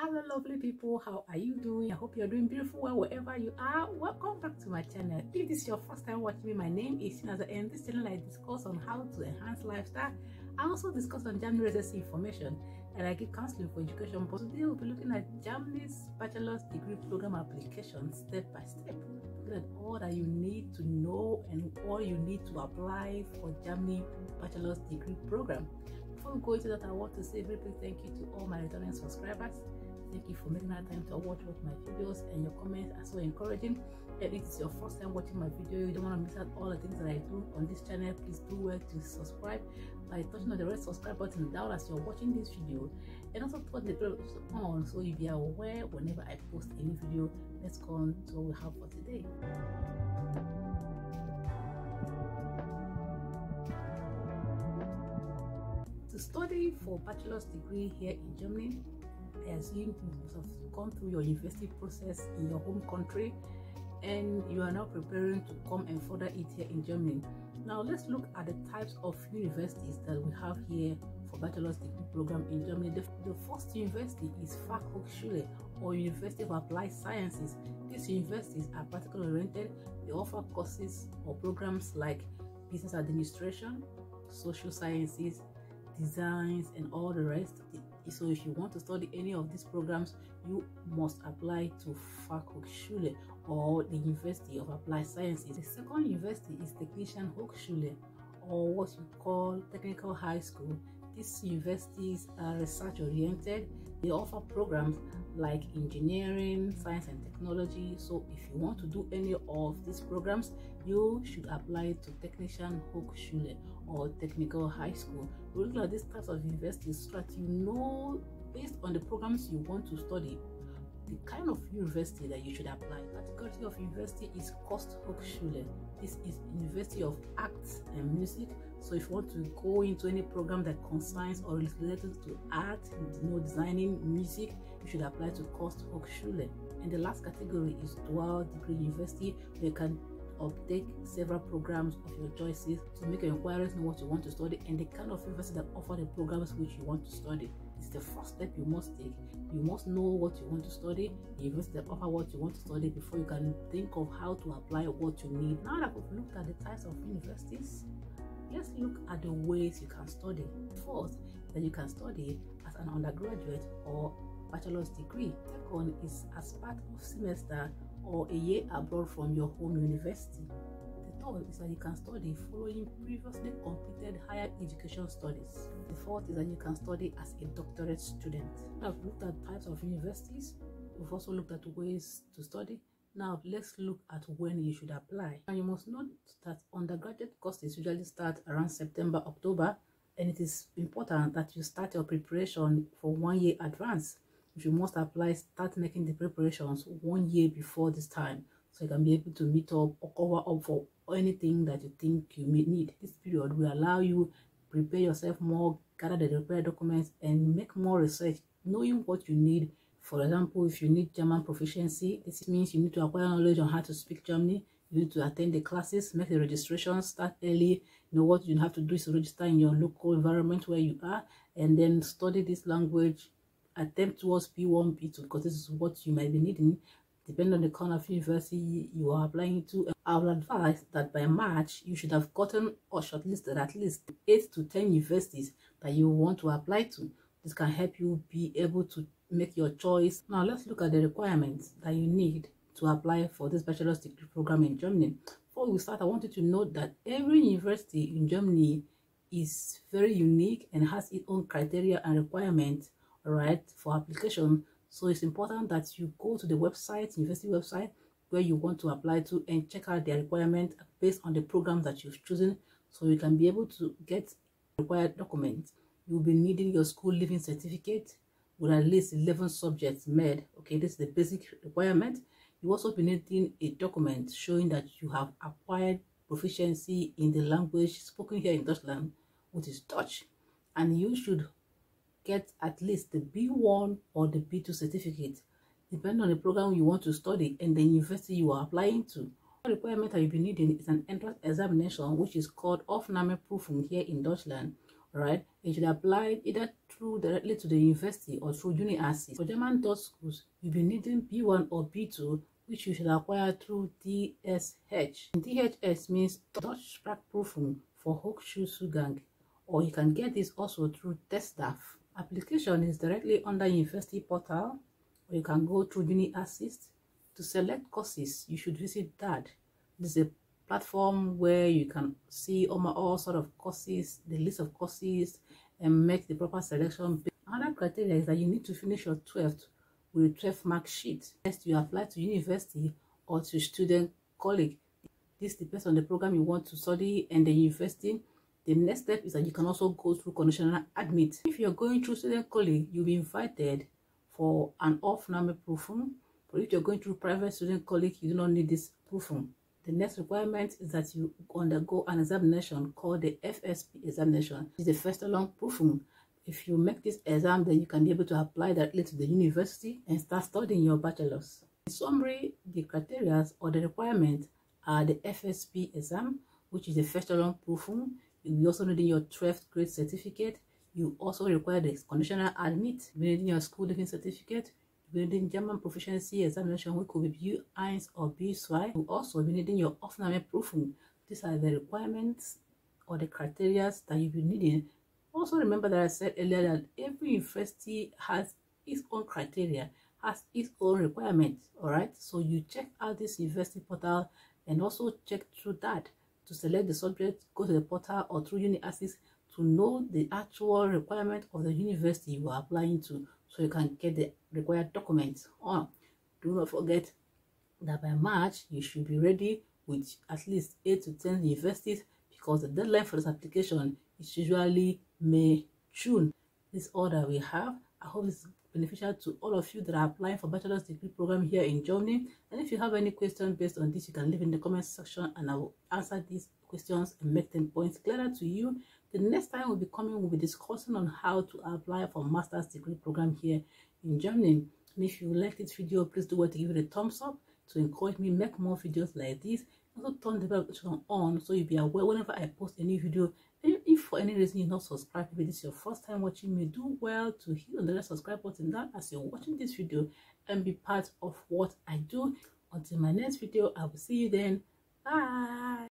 Hello lovely people, how are you doing? I hope you're doing beautiful well wherever you are. Welcome back to my channel. If this is your first time watching me, my name is Shinaza, and this channel I discuss on how to enhance lifestyle. I also discuss on Germany residency information, and I give counseling for education. But today we'll be looking at Germany's Bachelor's Degree Program Application step by step. Looking at all that you need to know and all you need to apply for Germany Bachelor's Degree Program. Before we go into that, I want to say a very big thank you to all my returning subscribers. Thank you for making that time to watch my videos, and your comments are so encouraging. If it is your first time watching my video, you don't want to miss out all the things that I do on this channel, please do well to subscribe by touching on the red subscribe button down as you're watching this video, and also turn the bell on so you'll be aware whenever I post any video. Let's go on to what we have for today. To study for bachelor's degree here in Germany, I assume you must have gone through your university process in your home country, and you are now preparing to come and further it here in Germany. Now let's look at the types of universities that we have here for bachelor's degree program in Germany. The first university is Fachhochschule, or University of Applied Sciences. These universities are practically oriented. They offer courses or programs like business administration, social sciences, designs, and all the rest. So if you want to study any of these programs, you must apply to Fachhochschule, or the University of Applied Sciences. The second university is Technischen Hochschule, or what you call Technical High School. These universities are research oriented. They offer programs like engineering, science and technology. So if you want to do any of these programs, you should apply to Technischen Hochschule or Technical High School. We look at these types of universities so that you know, based on the programs you want to study, the kind of university that you should apply. The category of university is Kunsthochschule. This is University of Arts and Music. So if you want to go into any program that concerns or is related to art, designing, music, you should apply to Kunsthochschule. And the last category is dual degree university, where you can uptake several programs of your choices to make inquiries on what you want to study and the kind of university that offer the programs which you want to study. It's the first step you must take. You must know what you want to study, the university that offer what you want to study, before you can think of how to apply what you need. Now that we've looked at the types of universities, let's look at the ways you can study. First, that you can study as an undergraduate or bachelor's degree. Second is as part of semester or a year abroad from your home university. The third is that you can study following previously completed higher education studies. The fourth is that you can study as a doctorate student. Now we've looked at types of universities. We've also looked at ways to study. Now let's look at when you should apply. And you must note that undergraduate courses usually start around September, October, and it is important that you start your preparation for 1 year advance. If you must apply, start making the preparations 1 year before this time, so you can be able to meet up or cover up for anything that you think you may need. This period will allow you prepare yourself more, gather the required documents, and make more research, knowing what you need. For example, if you need German proficiency, this means you need to acquire knowledge on how to speak German. You need to attend the classes, make the registration, start early. You know what you have to do is to register in your local environment where you are, and then study this language. Attempt towards B1, B2, because this is what you might be needing, depending on the kind of university you are applying to. I would advise that by March, you should have gotten or shortlisted at least 8 to 10 universities that you want to apply to. This can help you be able to make your choice. Now let's look at the requirements that you need to apply for this bachelor's degree program in Germany. Before we start, I want you to note that every university in Germany is very unique and has its own criteria and requirements, right, for application. So it's important that you go to the website, university website, where you want to apply to, and check out their requirements based on the program that you've chosen, so you can be able to get required documents. You'll be needing your school leaving certificate with at least 11 subjects made. Okay, this is the basic requirement. You also be needing a document showing that you have acquired proficiency in the language spoken here in Deutschland, which is Dutch, and you should get at least the B1 or the B2 certificate, depending on the program you want to study and the university you are applying to. The requirement that you'll be needing is an entrance examination, which is called Aufnahmeprüfung here in Deutschland, right? You should apply either through directly to the university or through uni assist. For German Dutch schools, you'll be needing B1 or B2, which you should acquire through DSH. DHS means Dutch Sprachprüfung for Hochschulzugang, or you can get this also through TestDAF. Application is directly under university portal, or you can go through uni assist. To select courses, you should visit DAD. This is a platform where you can see all sort of courses, the list of courses, and make the proper selection. Another criteria is that you need to finish your 12th with a 12 mark sheet. Next, you apply to university or to student college. This depends on the program you want to study and the university. The next step is that you can also go through conditional admit. If you're going through student college, you'll be invited for an Aufnahmeprüfung. But if you're going through private student college, you do not need this prüfung. The next requirement is that you undergo an examination called the FSP examination. It's the first long prüfung. If you make this exam, then you can be able to apply directly to the university and start studying your bachelor's. In summary, the criteria or the requirements are the FSP exam, which is the first long prüfung. You also need your 12th grade certificate. You also require the conditional admit, you need your school living certificate, you need German proficiency examination, which could be B1 or B2. You also be needing your Aufnahmeprüfung. These are the requirements or the criteria that you'll be needing. Also remember that I said earlier that every university has its own criteria, has its own requirements. All right, so you check out this university portal and also check through that to select the subject. Go to the portal or through uni assist to know the actual requirement of the university you are applying to, so you can get the required documents. Do not forget that by March you should be ready with at least 8 to 10 universities, because the deadline for this application is usually May, June. This is all that we have. I hope it's beneficial to all of you that are applying for bachelor's degree program here in Germany. And if you have any questions based on this, you can leave in the comment section and I will answer these questions and make them points clearer to you. The next time we'll be discussing on how to apply for master's degree program here in Germany. And if you like this video, please do want to give it a thumbs up to encourage me make more videos like this. Also turn the bell notification on so you'll be aware whenever I post a new video. And if for any reason you're not subscribed, maybe this is your first time watching me, do well to hit on the red subscribe button down as you're watching this video and be part of what I do. Until my next video, I will see you then. Bye.